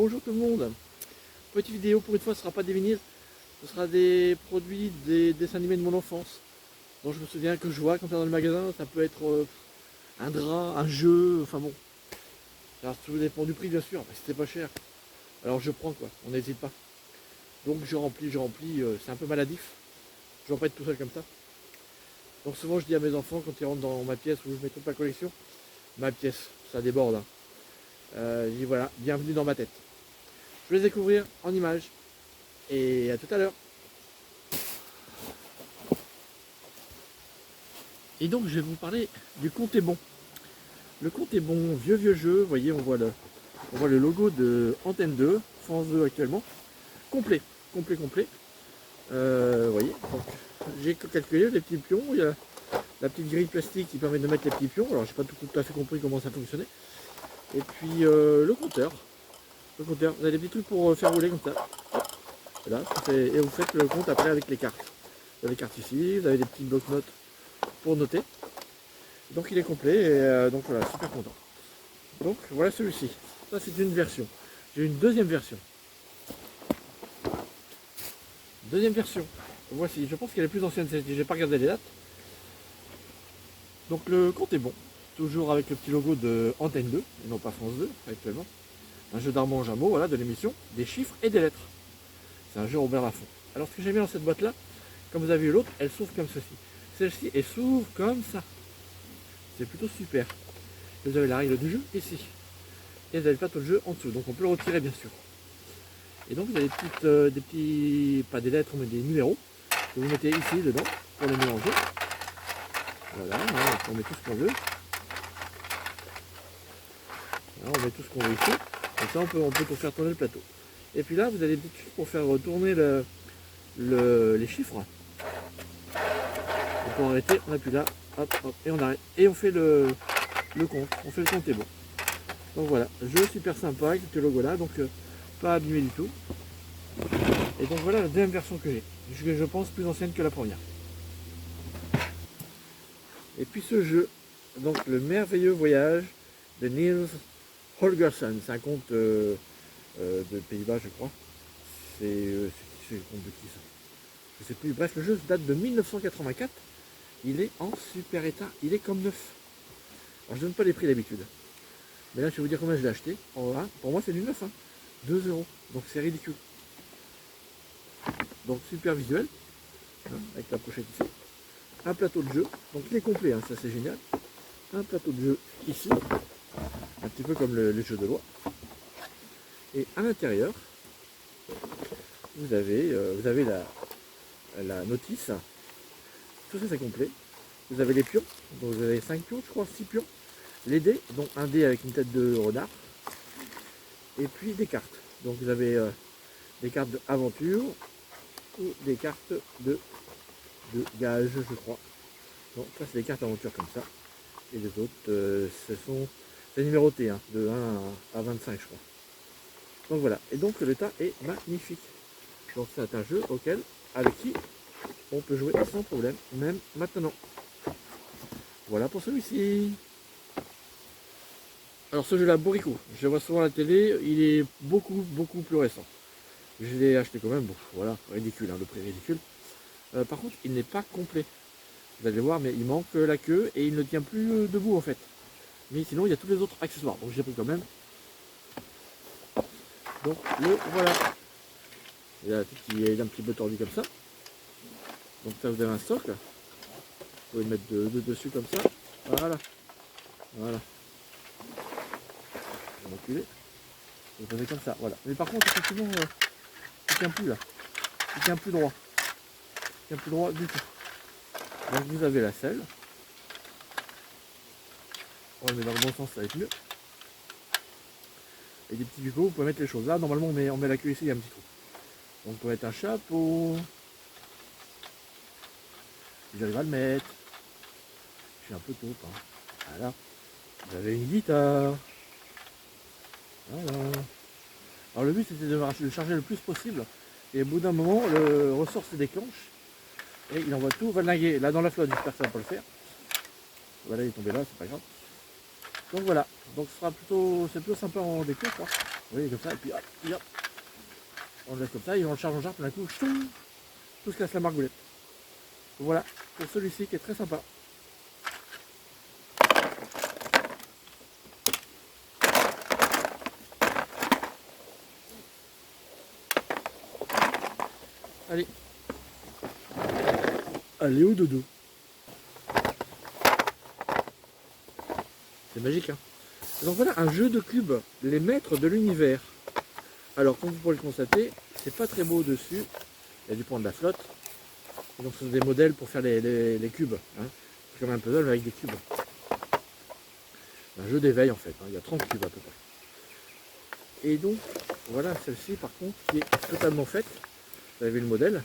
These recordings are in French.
bonjour tout le monde. Petite vidéo pour une fois, ce ne sera pas des vinyles, ce sera des produits, des dessins animés de mon enfance. Donc je me souviens que je vois quand on est dans le magasin, ça peut être un drap, un jeu, enfin bon. Alors tout dépend du prix bien sûr, mais c'était pas cher. Alors je prends quoi, on n'hésite pas. Donc je remplis, c'est un peu maladif. Je ne vais pas être tout seul comme ça. Donc souvent je dis à mes enfants quand ils rentrent dans ma pièce où je mets toute ma collection, ma pièce, ça déborde. Hein. Je dis voilà, bienvenue dans ma tête. Je vais les découvrir en images. Et à tout à l'heure. Et donc je vais vous parler du Compte est bon. Le Compte est bon, vieux jeu, vous voyez, on voit le logo de Antenne 2, France 2 actuellement. Complet. Vous voyez, j'ai calculé les petits pions, il y a la petite grille plastique qui permet de mettre les petits pions. Alors j'ai pas tout à fait compris comment ça fonctionnait. Et puis le compteur. Vous avez des petits trucs pour faire rouler comme ça. Là, et vous faites le compte après avec les cartes. Vous avez les cartes ici, vous avez des petits blocs-notes pour noter. Donc il est complet et donc voilà, super content. Donc voilà celui-ci. Ça c'est une version. J'ai une deuxième version. Voici, je pense qu'elle est plus ancienne, j'ai pas regardé les dates. Donc le compte est bon. Toujours avec le petit logo de Antenne 2, et non pas France 2 actuellement. Un jeu d'Armand Jameau, voilà, de l'émission, des chiffres et des lettres. C'est un jeu Robert Laffont. Alors ce que j'aime bien dans cette boîte là, comme vous avez vu l'autre, elle s'ouvre comme ceci. Celle-ci, elle s'ouvre comme ça. C'est plutôt super. Vous avez la règle du jeu ici. Et vous avez le plateau de jeu en dessous. Donc on peut le retirer bien sûr. Et donc vous avez des petits, pas des lettres, mais des numéros que vous mettez ici dedans pour les mélanger. Voilà, on met tout ce qu'on veut. Voilà, on met tout ce qu'on veut ici. Comme ça on peut tout faire tourner le plateau. Et puis là vous avez des petits trucs pour faire tourner les chiffres. Donc on arrête, on appuie là, hop, et on arrête. Et on fait le compte. On fait le compte est bon. Donc voilà, jeu super sympa avec ce logo là, donc pas abîmé du tout. Et donc voilà la deuxième version que j'ai. Je pense plus ancienne que la première. Et puis ce jeu, donc le merveilleux voyage de Niels Holgersson. C'est un conte de Pays-Bas je crois. C'est le conte de qui ça? Je sais plus. Bref, le jeu date de 1984. Il est en super état. Il est comme neuf. Alors je donne pas les prix d'habitude. Mais là je vais vous dire combien je l'ai acheté. Voilà. Pour moi c'est du neuf. Hein. 2 €. Donc c'est ridicule. Donc super visuel. Hein, avec la pochette ici. Un plateau de jeu. Donc il est complet. Hein, ça c'est génial. Un plateau de jeu ici. Un petit peu comme les jeux de loi. Et à l'intérieur, vous avez la notice. Tout ça c'est complet. Vous avez les pions. Donc vous avez 5 pions, je crois, 6 pions. Les dés, donc un dé avec une tête de renard. Et puis des cartes. Donc vous avez des cartes d'aventure ou des cartes de gage, je crois. Donc ça c'est des cartes d'aventure comme ça. Et les autres, c'est numéroté, hein, de 1 à 25 je crois. Donc voilà. Et donc l'état est magnifique. Donc c'est un jeu avec qui on peut jouer sans problème, même maintenant. Voilà pour celui-ci. Alors ce jeu-là, Boricou, je le vois souvent à la télé, il est beaucoup plus récent. Je l'ai acheté quand même, bon, voilà, ridicule, hein, le prix ridicule. Par contre, il n'est pas complet. Vous allez voir, mais il manque la queue et il ne tient plus debout en fait. Mais sinon, il y a tous les autres accessoires, donc j'ai pris quand même. Donc le voilà. Il est un petit peu tordu comme ça. Donc ça, vous avez un socle. Vous pouvez le mettre dessus comme ça. Voilà. Voilà. Je vais reculer. Vous le posez comme ça, voilà. Mais par contre, effectivement, il tient plus là. Il tient plus droit. Il tient plus droit du tout. Donc vous avez la selle. On le met dans le bon sens, ça va être mieux. Et des petits bucots, vous pouvez mettre les choses. Là, normalement, on met la queue ici, il y a un petit trou. Donc, on peut mettre un chapeau. J'arrive à le mettre. Je suis un peu taupe. Hein. Voilà. Vous avez une guitare. Voilà. Alors, le but, c'était de le charger le plus possible. Et au bout d'un moment, le ressort se déclenche. Et il envoie tout vanaguer. Là, dans la flotte, j'espère que ça va pas le faire. Voilà, il est tombé là, c'est pas grave. Donc voilà. Donc, c'est plutôt sympa en déco, quoi. Vous voyez, comme ça, et puis hop, on le laisse comme ça, et on le charge en charge, tout d'un coup, choum, tout se casse la margoulette. Voilà, pour celui-ci qui est très sympa. Allez. Allez au dodo. C'est magique, hein. Donc voilà, un jeu de cubes, les maîtres de l'univers. Alors, comme vous pouvez le constater, c'est pas très beau dessus. Il y a du point de la flotte. Et donc, ce sont des modèles pour faire les cubes. Hein. C'est comme un puzzle mais avec des cubes. Un jeu d'éveil en fait. Hein. Il y a 30 cubes à peu près. Et donc, voilà celle-ci par contre qui est totalement faite. Vous avez vu le modèle.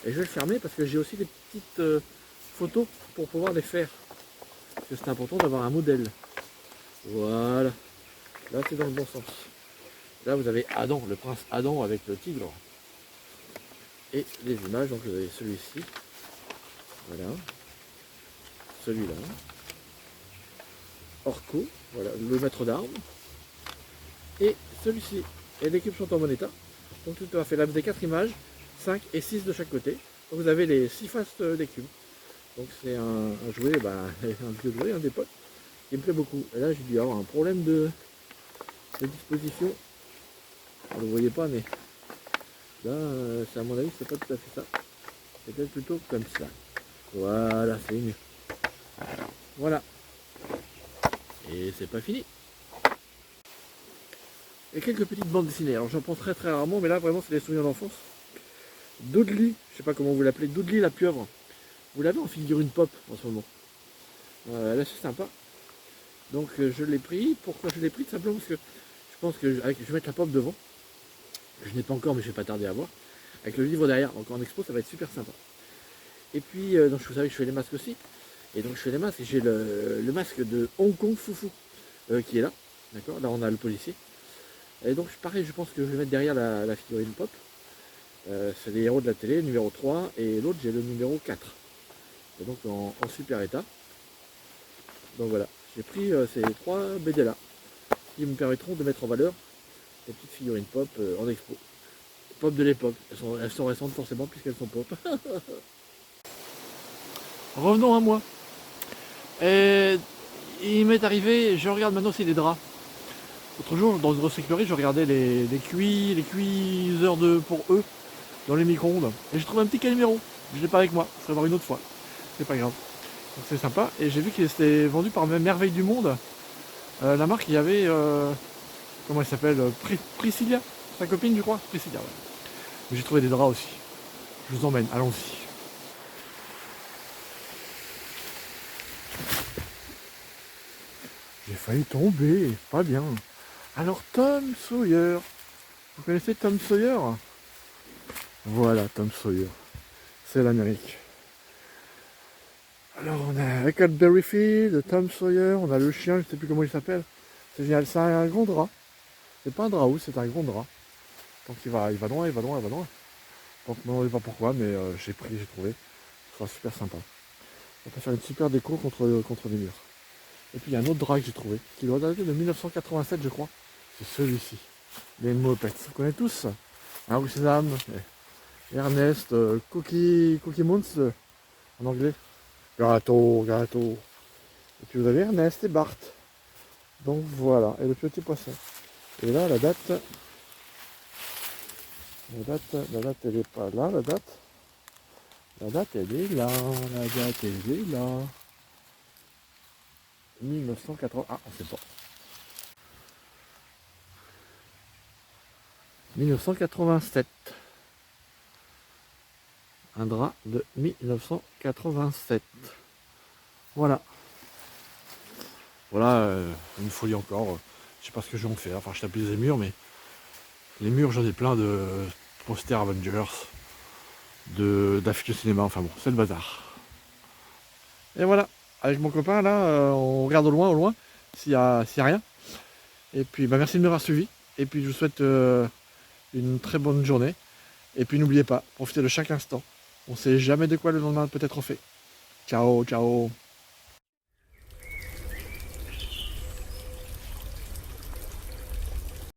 Et je vais le fermer parce que j'ai aussi des petites photos pour pouvoir les faire. Parce que c'est important d'avoir un modèle. Voilà. Là, c'est dans le bon sens. Là, vous avez Adam, le prince Adam avec le tigre. Et les images, donc vous avez celui-ci. Voilà. Celui-là. Orko, voilà, le maître d'armes. Et celui-ci. Et les cubes sont en bon état. Donc tout à fait. Là, vous avez 4 images, 5 et 6 de chaque côté. Donc vous avez les 6 faces des cubes. Donc c'est un jouet, un vieux jouet, un des potes, qui me plaît beaucoup. Et là, j'ai dû avoir un problème de disposition. Vous ne le voyez pas, mais là, à mon avis, c'est pas tout à fait ça. C'est peut-être plutôt comme ça. Voilà, c'est mieux. Voilà. Et c'est pas fini. Et quelques petites bandes dessinées. Alors j'en prends très rarement, mais là vraiment c'est des souvenirs d'enfance. Dudley, je sais pas comment vous l'appelez, Dudley la pieuvre. Vous l'avez en figurine pop en ce moment. Là c'est sympa. Donc je l'ai pris. Pourquoi je l'ai pris? Tout simplement parce que je pense que je vais mettre la pop devant. Je n'ai pas encore, mais je vais pas tarder à voir. Avec le livre derrière, donc en expo ça va être super sympa. Et puis, donc vous savez que je fais les masques aussi. Et donc je fais les masques et j'ai le masque de Hong Kong Foufou qui est là. D'accord. Là on a le policier. Et donc pareil, je pense que je vais mettre derrière la figurine pop. C'est les héros de la télé, numéro 3, et l'autre j'ai le numéro 4. Et donc en super état. Donc voilà, j'ai pris ces 3 BD là, qui me permettront de mettre en valeur les petites figurines pop en expo. Pop de l'époque, elles sont récentes forcément puisqu'elles sont pop. Revenons à moi. Et il m'est arrivé, je regarde maintenant aussi les draps. L'autre jour, dans une recyclerie, je regardais les cuiseurs pour eux dans les micro-ondes. Et j'ai trouvé un petit calimero. Je ne l'ai pas avec moi, il faut voir une autre fois. C'est pas grave. Donc c'est sympa. Et j'ai vu qu'il était vendu par Merveille du Monde. La marque, il y avait... comment elle s'appelle, Priscilla. Sa copine, je crois. Priscilla, ouais. Mais j'ai trouvé des draps aussi. Je vous emmène, allons-y. J'ai failli tomber, pas bien. Alors Tom Sawyer, vous connaissez Tom Sawyer? Voilà Tom Sawyer, c'est l'Amérique. Alors on a Huckleberry Field, Tom Sawyer, on a le chien, je ne sais plus comment il s'appelle. C'est génial, c'est un grand drap. C'est pas un drap c'est un grand drap. Donc il va loin, il va loin. Donc je ne me demandez pas pourquoi, mais j'ai trouvé. Ce sera super sympa. On peut faire une super déco contre les murs. Et puis il y a un autre drap que j'ai trouvé, qui doit dater de 1987 je crois. C'est celui-ci. Les Muppets. Vous connaissez tous hein, Sam, Ernest, Cookie Monster en anglais. Gâteau. Et puis vous avez Ernest et Bart. Donc voilà. Et le petit poisson. Et là la date elle est pas là, la date. La date elle est là. 1980. Ah, on sait pas. 1987. Un drap de 1987. Voilà. Voilà, une folie encore. Je sais pas ce que je vais en faire. Enfin, je tapis les murs, mais les murs, j'en ai plein de posters Avengers, d'affiches de cinéma. Enfin bon, c'est le bazar. Et voilà. Avec mon copain, là, on regarde au loin, s'il y a rien. Et puis, merci de m'avoir suivi. Et puis, je vous souhaite une très bonne journée. Et puis, n'oubliez pas, profitez de chaque instant. On ne sait jamais de quoi le lendemain peut être fait. Ciao.